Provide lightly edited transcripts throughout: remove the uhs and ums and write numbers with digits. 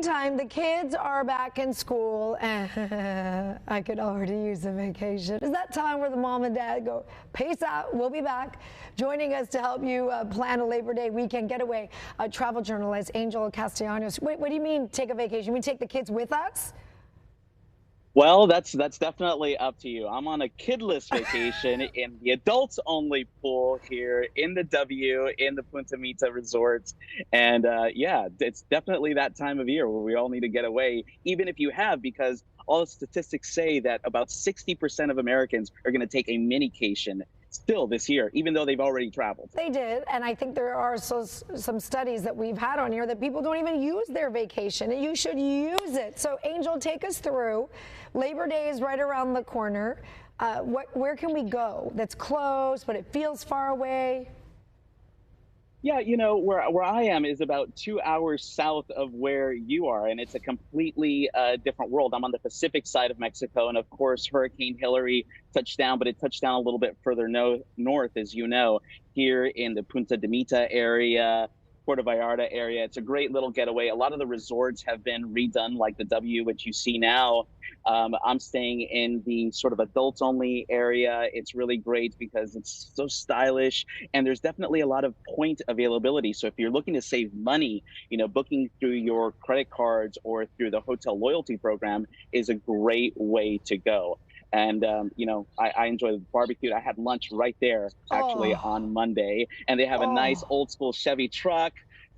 meantime, the kids are back in school, and I could already use a vacation. It's that time where the mom and dad go, peace out, we'll be back. Joining us to help you plan a Labor Day weekend getaway, travel journalist Angel Castellanos. Wait, what do you mean take a vacation? You mean take the kids with us? Well, that's definitely up to you. I'm on a kidless vacation in the adults only pool here in the W in the Punta Mita resorts. And yeah, it's definitely that time of year where we all need to get away, even if you have, because all the statistics say that about 60% of Americans are going to take a minication still this year, even though they've already traveled. They did, and I think there are some studies that we've had on here that people don't even use their vacation, and you should use it. So, Angel, take us through. Labor Day is right around the corner. Where can we go that's close, but it feels far away? Yeah, you know, where I am is about 2 hours south of where you are, and it's a completely different world. I'm on the Pacific side of Mexico, and of course, Hurricane Hillary touched down, but it touched down a little bit further north, as you know, here in the Punta de Mita area, Puerto Vallarta area. It's a great little getaway. A lot of the resorts have been redone, like the W, which you see now. I'm staying in the sort of adults only area. It's really great because it's so stylish, and there's definitely a lot of point availability. So if you're looking to save money, you know, booking through your credit cards or through the hotel loyalty program is a great way to go. And, you know, I enjoy the barbecue. I had lunch right there actually Oh, on Monday, and they have a nice oh. old school Chevy truck.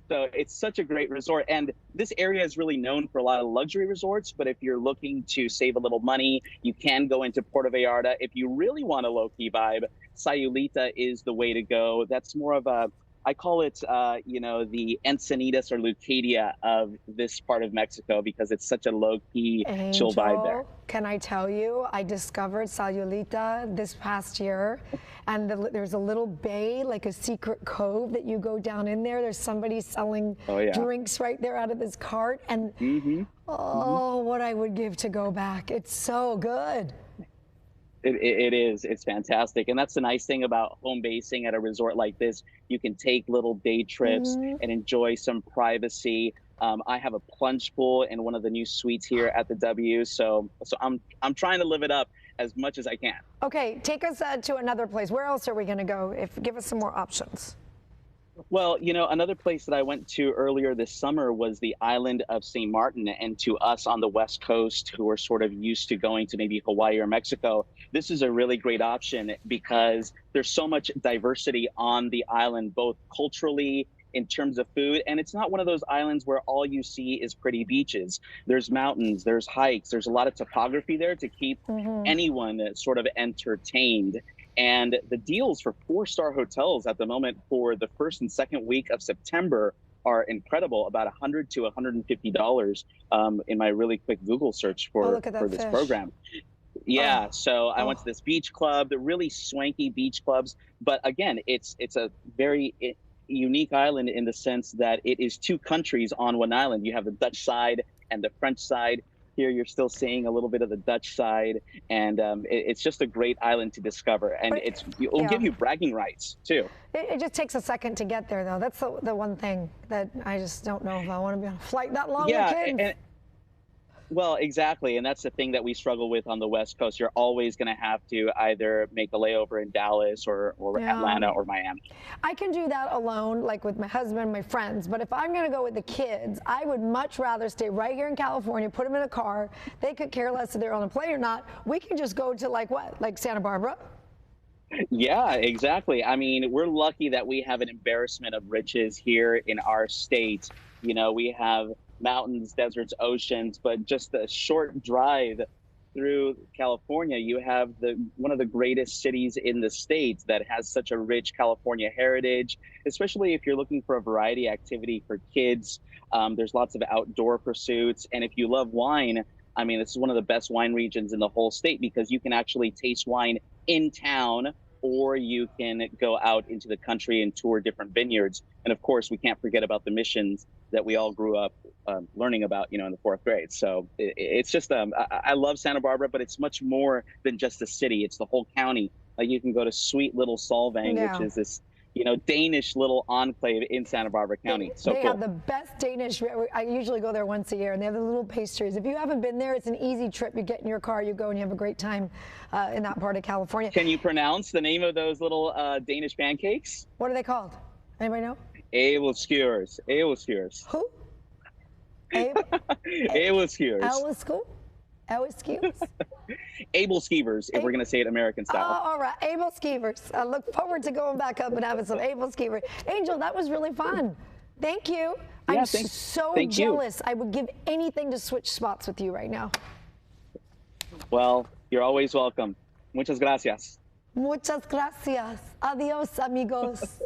So it's such a great resort. And this area is really known for a lot of luxury resorts. But if you're looking to save a little money, you can go into Puerto Vallarta. If you really want a low key vibe, Sayulita is the way to go. That's more of a, I call it, you know, the Encinitas or Lucadia of this part of Mexico because it's such a low key, chill vibe there. Angel, can I tell you, I discovered Sayulita this past year, and there's a little bay, like a secret cove that you go down in there. There's somebody selling Oh, yeah. drinks right there out of this cart, and hmm hmm oh, what I would give to go back. It's so good. it is. It's fantastic. And that's the nice thing about home basing at a resort like this. You can take little day trips Hmm. and enjoy some privacy. I have a plunge pool in one of the new suites here at the W. So I'm trying to live it up as much as I can. Okay, take us to another place. Where else are we going to go? Give us some more options. Well, you know, another place that I went to earlier this summer was the island of St. Martin. And to us on the West Coast who are sort of used to going to maybe Hawaii or Mexico, this is a really great option because there's so much diversity on the island, both culturally, in terms of food. And it's not one of those islands where all you see is pretty beaches. There's mountains, there's hikes, there's a lot of topography there to keep Hmm. anyone sort of entertained. And the deals for four-star hotels at the moment for the first and second week of September are incredible, about $100 to $150 in my really quick Google search Oh, for look at for that this fish. program. Yeah, Oh, so I went to oh. this beach club, the really swanky beach clubs, but again, it's a very unique island in the sense that it is two countries on one island. You have the Dutch side and the French side. Here, you're still seeing a little bit of the Dutch side, and it's just a great island to discover, and But, it'll give yeah. you bragging rights too. It just takes a second to get there, though. That's the one thing that I just don't know if I want to be on a flight that long with Yeah, kids. well, exactly. And that's the thing that we struggle with on the West Coast. You're always going to have to either make a layover in Dallas or Yeah. Atlanta or Miami. I can do that alone, like with my husband, my friends. But if I'm going to go with the kids, I would much rather stay right here in California, put them in a car. They could care less if they're on a plane or not. We can just go to like what? Like Santa Barbara? Yeah, exactly. I mean, we're lucky that we have an embarrassment of riches here in our state. You know, we have mountains, deserts, oceans, but just a short drive through California, you have the one of the greatest cities in the state that has such a rich California heritage, especially if you're looking for a variety activity for kids. There's lots of outdoor pursuits, and if you love wine, I mean, this is one of the best wine regions in the whole state because you can actually taste wine in town, or you can go out into the country and tour different vineyards. And of course, we can't forget about the missions that we all grew up learning about, you know, in the fourth grade. So it's just, I love Santa Barbara, but it's much more than just a city. It's the whole county. Like you can go to sweet little Solvang, which Yeah. is this Danish little enclave in Santa Barbara County. So they cool. have the best Danish. I usually go there once a year, and they have the little pastries. If you haven't been there, it's an easy trip. You get in your car, you go, and you have a great time in that part of California. Can you pronounce the name of those little Danish pancakes? What are they called? Anybody know? Æbleskivers. Æbleskivers. Who? Æbleskivers. Æbleskivers, if we're going to say it American style. Oh, all right, Æbleskivers. I look forward to going back up and having some Æbleskivers. Angel, that was really fun. Thank you. Yeah, I'm so jealous. I would give anything to switch spots with you right now. Well, you're always welcome. Muchas gracias. Muchas gracias. Adios, amigos.